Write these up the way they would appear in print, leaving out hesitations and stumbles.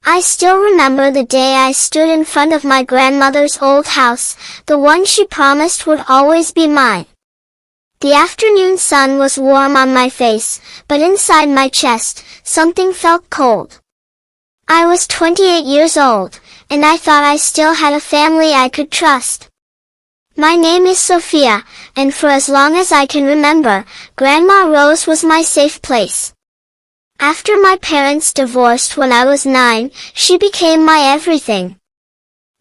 I still remember the day I stood in front of my grandmother's old house, the one she promised would always be mine. The afternoon sun was warm on my face, but inside my chest, something felt cold. I was 28 years old, and I thought I still had a family I could trust. My name is Sophia, and for as long as I can remember, Grandma Rose was my safe place. After my parents divorced when I was 9, she became my everything.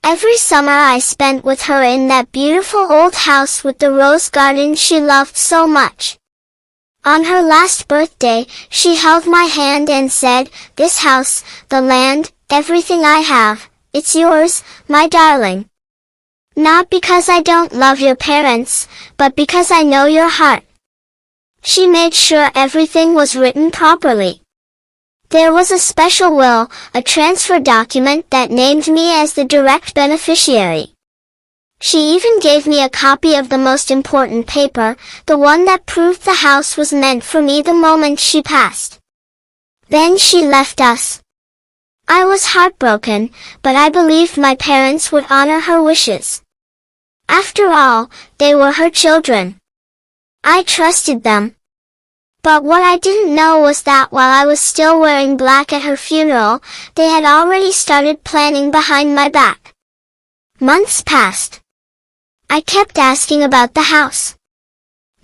Every summer I spent with her in that beautiful old house with the rose garden she loved so much. On her last birthday, she held my hand and said, "This house, the land, everything I have, it's yours, my darling. Not because I don't love your parents, but because I know your heart." She made sure everything was written properly. There was a special will, a transfer document that named me as the direct beneficiary. She even gave me a copy of the most important paper, the one that proved the house was meant for me the moment she passed. Then she left us. I was heartbroken, but I believed my parents would honor her wishes. After all, they were her children. I trusted them. But what I didn't know was that while I was still wearing black at her funeral, they had already started planning behind my back. Months passed. I kept asking about the house.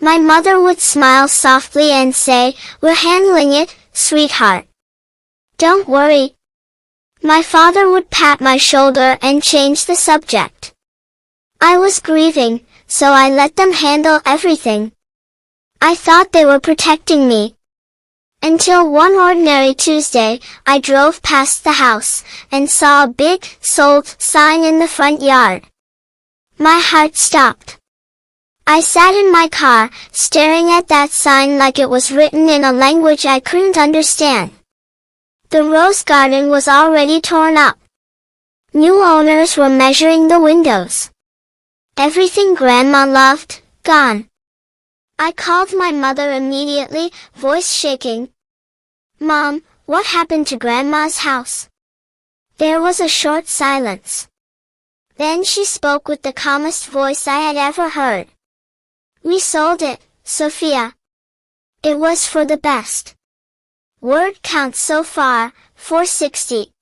My mother would smile softly and say, "We're handling it, sweetheart. Don't worry." My father would pat my shoulder and change the subject. I was grieving, so I let them handle everything. I thought they were protecting me. Until one ordinary Tuesday, I drove past the house, and saw a big, "Sold" sign in the front yard. My heart stopped. I sat in my car, staring at that sign like it was written in a language I couldn't understand. The rose garden was already torn up. New owners were measuring the windows. Everything Grandma loved, gone. I called my mother immediately, voice shaking. "Mom, what happened to Grandma's house?" There was a short silence. Then she spoke with the calmest voice I had ever heard. "We sold it, Sophia. It was for the best. Word count so far, 460.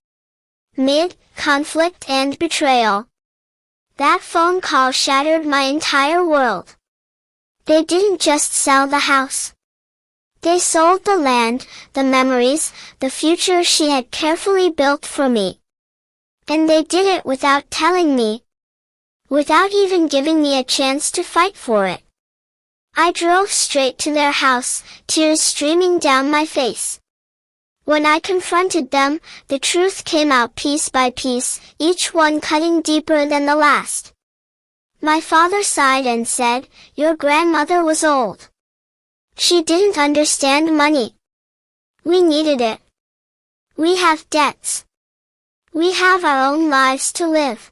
Conflict and betrayal." That phone call shattered my entire world. They didn't just sell the house. They sold the land, the memories, the future she had carefully built for me. And they did it without telling me. Without even giving me a chance to fight for it. I drove straight to their house, tears streaming down my face. When I confronted them, the truth came out piece by piece, each one cutting deeper than the last. My father sighed and said, "Your grandmother was old. She didn't understand money. We needed it. We have debts. We have our own lives to live."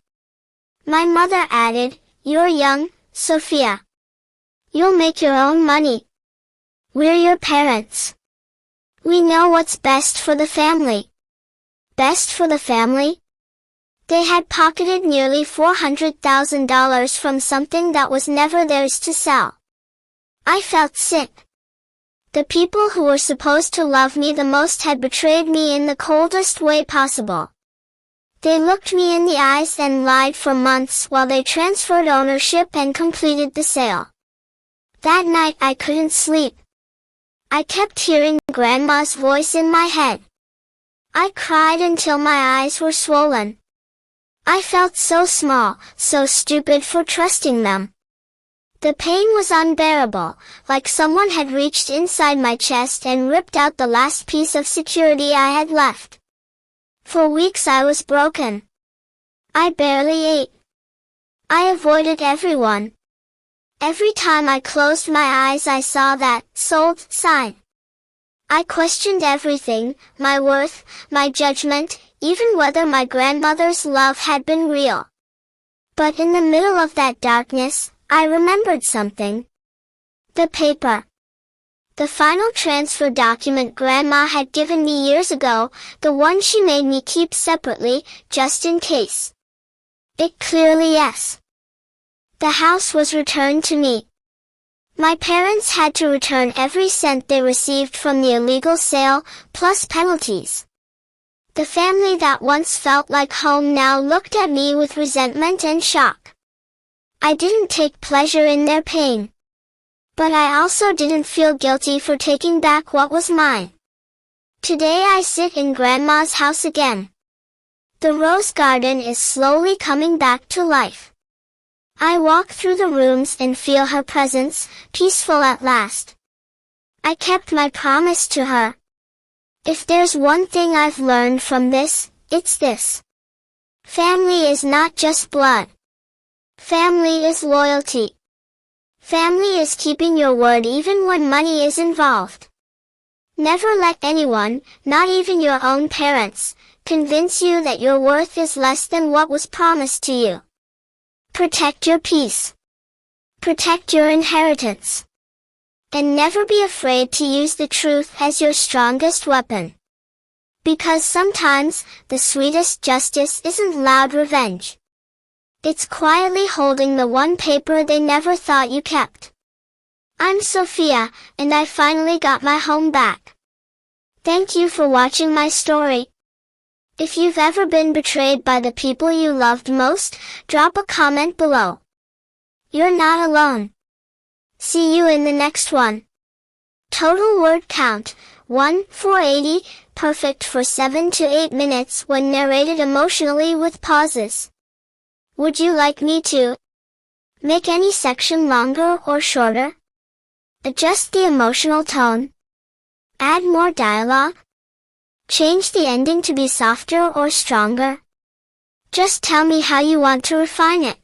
My mother added, "You're young, Sophia. You'll make your own money. We're your parents. We know what's best for the family." Best for the family? They had pocketed nearly $400,000 from something that was never theirs to sell. I felt sick. The people who were supposed to love me the most had betrayed me in the coldest way possible. They looked me in the eyes and lied for months while they transferred ownership and completed the sale. That night I couldn't sleep. I kept hearing Grandma's voice in my head. I cried until my eyes were swollen. I felt so small, so stupid for trusting them. The pain was unbearable, like someone had reached inside my chest and ripped out the last piece of security I had left. For weeks I was broken. I barely ate. I avoided everyone. Every time I closed my eyes I saw that "sold" sign. I questioned everything, my worth, my judgment, even whether my grandmother's love had been real. But in the middle of that darkness, I remembered something. The paper. The final transfer document Grandma had given me years ago, the one she made me keep separately, just in case. It clearly yes. The house was returned to me. My parents had to return every cent they received from the illegal sale, plus penalties. The family that once felt like home now looked at me with resentment and shock. I didn't take pleasure in their pain. But I also didn't feel guilty for taking back what was mine. Today I sit in Grandma's house again. The rose garden is slowly coming back to life. I walk through the rooms and feel her presence, peaceful at last. I kept my promise to her. If there's one thing I've learned from this, it's this. Family is not just blood. Family is loyalty. Family is keeping your word even when money is involved. Never let anyone, not even your own parents, convince you that your worth is less than what was promised to you. Protect your peace. Protect your inheritance. And never be afraid to use the truth as your strongest weapon. Because sometimes, the sweetest justice isn't loud revenge. It's quietly holding the one paper they never thought you kept. I'm Sophia, and I finally got my home back. Thank you for watching my story. If you've ever been betrayed by the people you loved most, drop a comment below. You're not alone. See you in the next one. Total word count, 1,480, perfect for 7 to 8 minutes when narrated emotionally with pauses. Would you like me to make any section longer or shorter? Adjust the emotional tone? Add more dialogue? Change the ending to be softer or stronger? Just tell me how you want to refine it.